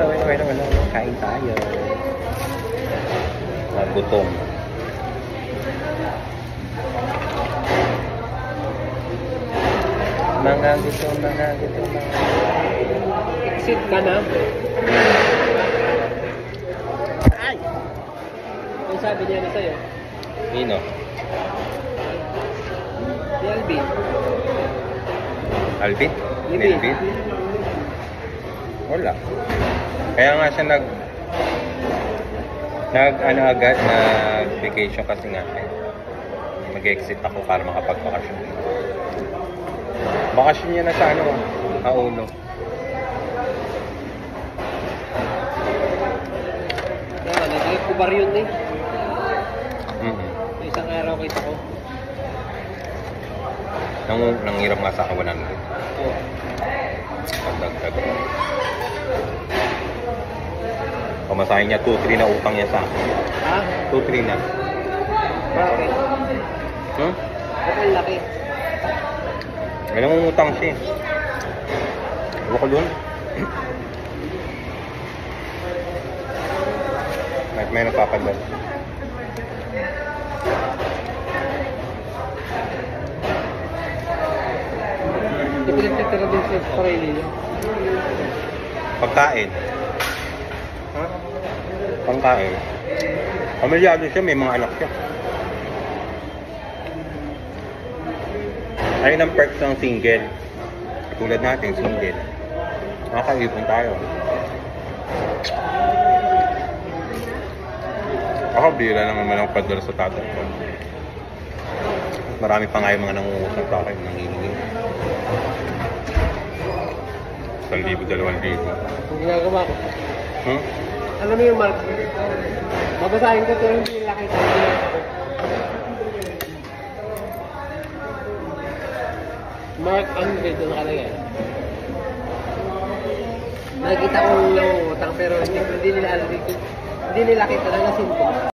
Kain tayo. Nagutom. Mga gutom. Exit ka na. Ay! Ano sabi niya na sa'yo? Nino? Si Alvin. Alvin? Alvin. Alvin? Wala. Kaya nga siya agad vacation kasi nga mag-exit ako para makapag-bakasyon. Bakasyon niya na sa Auno. Kaya nag-live ko bar yun eh. Mm-hmm. Isang araw kita ko. Nangiram nga sa kawanan ko. Oo. Pagdagdag. Pamasahin niya 2-3 na utang niya sa akin. Ha? 2-3 na. Bakit? Ba't ang laki? May nangungutang siya. Ewan ko doon. Kahit may nagpapadal. Hindi pinagtitira din sa sarili niya. Pagkain. Ha? Pangkain. Pamilyado siya, may mga anak siya. Ayun ang perks ng single. Tulad natin, single. Nakakaipon tayo. Ako, bira lang naman ang padala sa tatay ko. Marami pa nga yung mga nangungusang sa akin, nangihingi. 1,000, 2,000. Ang ginagawa ko. Alam mo yung mark? Babasahin ko ito, hindi laki sa akin. Mark Andre, doon nakalagay. Nakikita kong nangungutang pero hindi nila kita na nasinto.